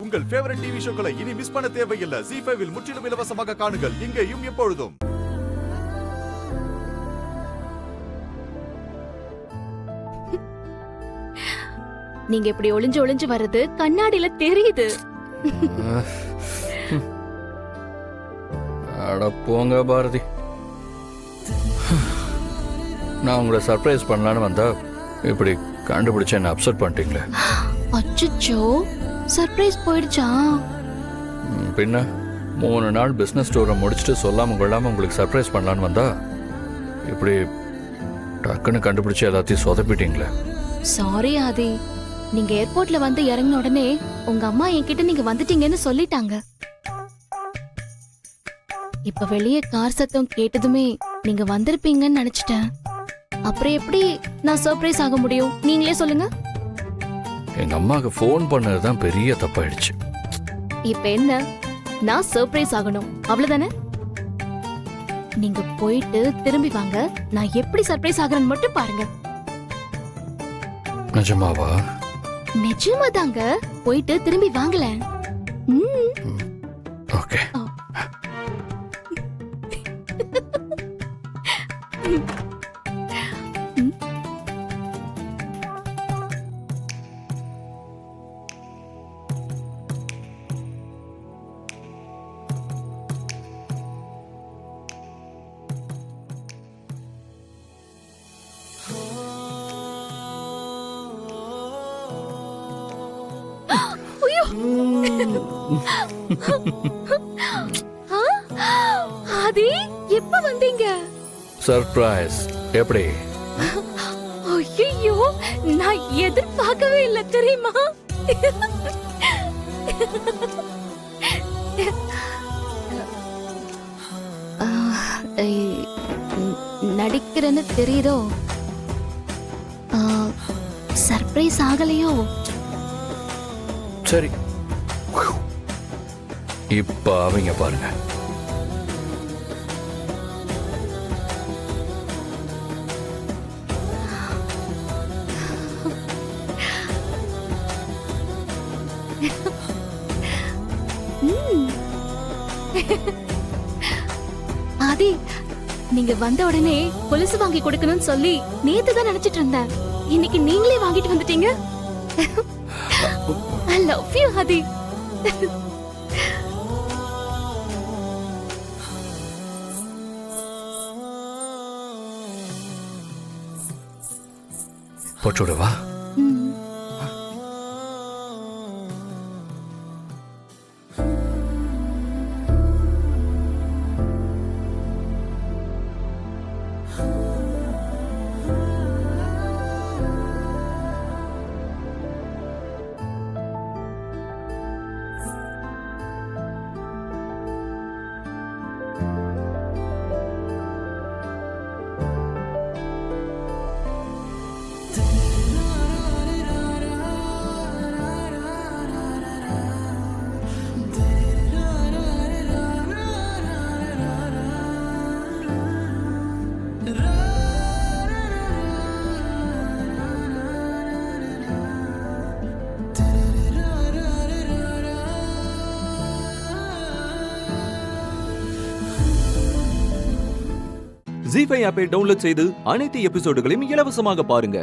உங்கள் favourite TV ஷோக்களை இனி miss பண்ண தேவையில்லை. ZEE5 இல் முற்றிலும் இலவசமாக காணுங்கள். இங்கேயும் எப்பொழுதும். நீங்க இப்படி ஒளிஞ்சு ஒளிஞ்சு வர்றது கண்ணாடியில தெரியுது. அட போங்க பாரதி. நான் உங்களை சர்ப்ரைஸ் பண்ணலான்னு வந்தா இப்படி கண்டுபிடிச்சு என்ன அப்செட் பண்ணிட்டீங்களே. அச்சச்சோ, சர்ப்ரைஸ் போயிடுச்சா? பின்ன 3 நாள் பிஸ்னஸ் டூரை முடிச்சுட்டு சொல்லாம கொள்ளாம உங்களுக்கு சர்ப்ரைஸ் பண்ணலான்னு வந்தா இப்படி டக்குன்னு கண்டுபிடிச்சு எல்லாத்தையும் சொதப்பிட்டீங்களே. சாரி ஆதி, நீங்க ஏர்போர்ட்ல வந்து இறங்கின உடனே உங்க அம்மா என்கிட்ட நீங்க வந்துட்டீங்கன்னு சொல்லிட்டாங்க. இப்ப வெளியே கார் சத்தம் கேட்டதுமே நீங்க வந்திருப்பீங்கன்னு நினைச்சிட்டேன். அப்புறம் எப்படி நான் சர்ப்ரைஸ் ஆக முடியும்? நீங்களே சொல்லுங்க. எங்க அம்மாவுக்கு ஃபோன் பண்ணதுதான் பெரிய தப்பாயிடுச்சு. இப்ப என்ன, நான் சர்ப்ரைஸ் ஆகணும் அவ்வளவுதானே? நீங்க போயிட்டு திரும்பி வாங்க, நான் எப்படி சர்ப்ரைஸ் ஆகுறேன்னு மட்டும் பாருங்க. நிஜமாவா? நிஜமாதாங்க, போயிட்டு திரும்பி வாங்கல. ஓகே. ஆதி, எப்ப வந்தீங்க? சர்ப்ரைஸ் எப்படி? ஐயோ, நான் எதிர்பார்க்கவே இல்லை தெரியுமா? நடிக்கிறேன்னு தெரியுதோ? சர்ப்ரைஸ் ஆகலையோ? சரி, இப்ப அவங்க பாருங்க. ஆதி, நீங்க வந்த உடனே கொலுசு வாங்கி கொடுக்கணும்னு சொல்லி நேத்து தான் நினைச்சிட்டு இருந்தேன். இன்னைக்கு நீங்களே வாங்கிட்டு வந்துட்டீங்க. I love you, Aadhi. போட்டுடவா? ZEE5 ஆப்பை டவுன்லோட் செய்து அனைத்து எபிசோடுகளையும் இலவசமாக பாருங்க.